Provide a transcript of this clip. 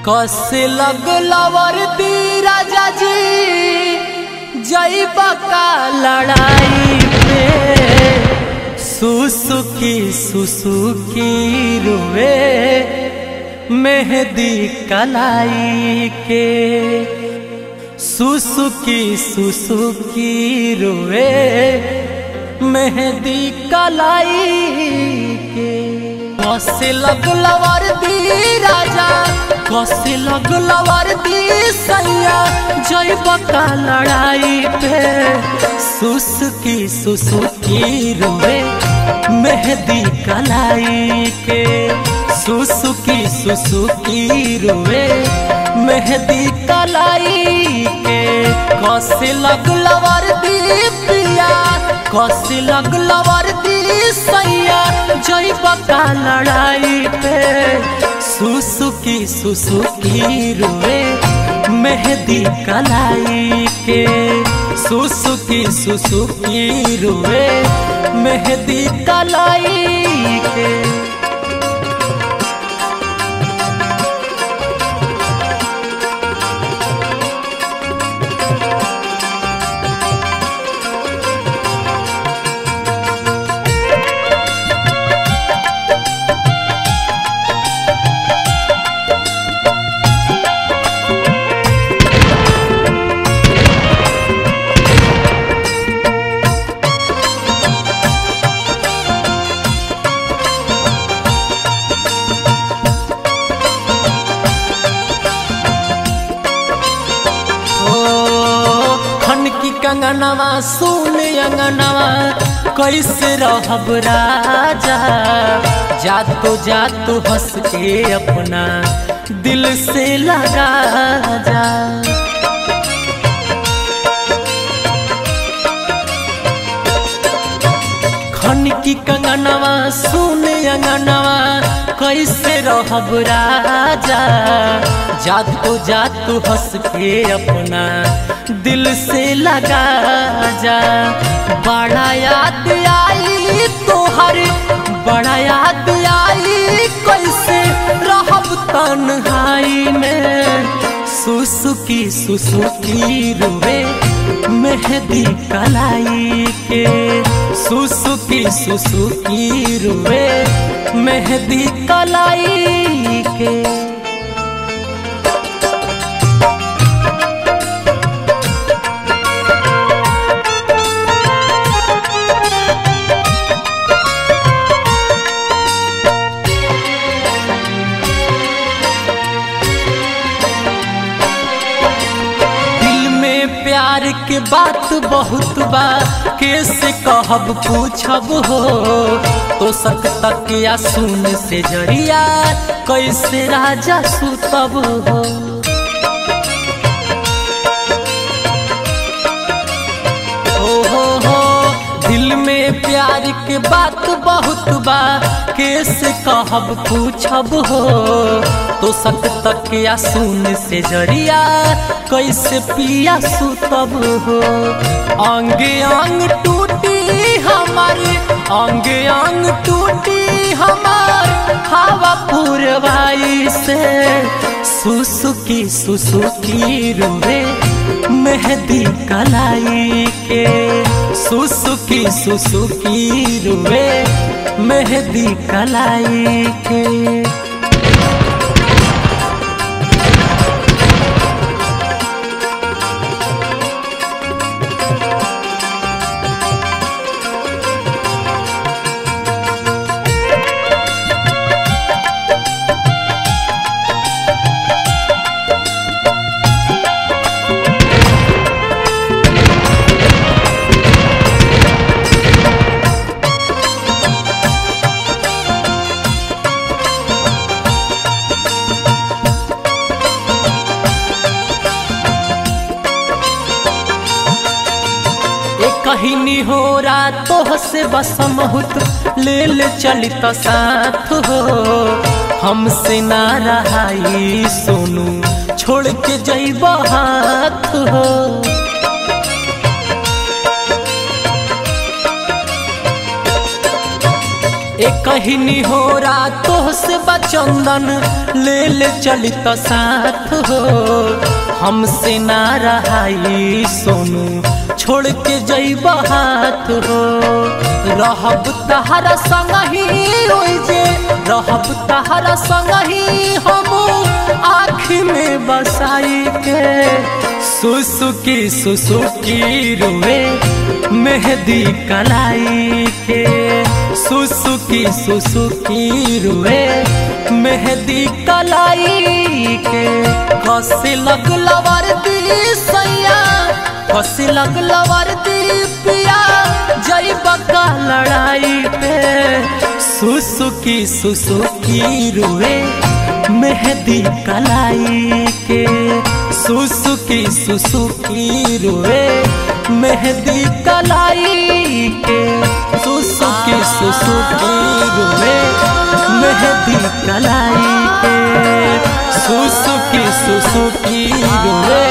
कसे लगलवर दी राजा जी जइबा का लड़ाई पे सुसुकी सुसुकी रोवे मेहंदी कलाई के सुसुकी सुसुकी रोवे मेहंदी कलाई के कसे लगलवर दी राजा कसे लगलवर दी सैया जइबा का लड़ाई पे सुसुकी सुसुकी रोवे मेहंदी कलाई के सुसुकी सुसुकी रोवे मेहंदी कलाई के कसे लगलवर दी पिया कसे लगलवर दी सैया जइबा का लड़ाई पे सुसुकी सुसुकी रोवे मेहंदी कलाई के सुसुकी सुसुकी रोवे मेहंदी कलाई के कंगनवा सुन अंगनवा कैसे रहब राजा जातो हंस के अपना दिल से लगा जा खन की कंगनवा सुन अंगनवा कैसे रहब राजा जातो हंस के अपना दिल से लगा जा बड़ा याद आई तोहर बड़ा याद आई कैसे रहब तन्हाई में सुसुकी सुसुकी रोवे मेहंदी कलाई के सुसुकी सुसुकी रोवे मेहंदी कलाई के प्यार के बात बहुत बा कैसे कहब पूछब हो तो सक तक या सुन से जरिया कैसे राजा सुतब हो दिल में प्यार के बात बहुत बा कैसे कहब पूछब हो तो सक तक या सुन से जरिया कैसे पिया सुतब हो अंग अंग टूटी हमारे अंग अंग टूटी हमार हवा पुरवाई से सुसुकी सुसुकी रोवे मेहंदी कलाई के सुसुकी सुसुकी रोवे मेहंदी कलाई के कहिनी हो रातों से बसमहुत ले चलित साथ हो हमसे ना रहाई सोनू छोड़ के जइब हाथ हो एक ही हो रातों से बचंदन ले ले चली तो साथ हो, हमसे ना रहाई सोनू छोड़ के जइब हाथ हो। रहब तहरा संग ही ओइजे, रहब तहरा संग ही हम आँखी में बसाई के। सुसुकी सुसुकी रोए मेहंदी कलाई के, सुसुकी सुसुकी रोए मेहंदी कलाई के। हंसे लगला वर्दी सैया, हंसे लगला वर्दी पिया जइब का लड़ाई पे। सुसुकी सुसुकी रोए मेहंदी कलाई के, सुसुकी सुसुकी रोए मेहंदी कलाई के। सुसुकी सुसुकी रोए मेहंदी कलाई के, सुसुकी सुसुकी रोए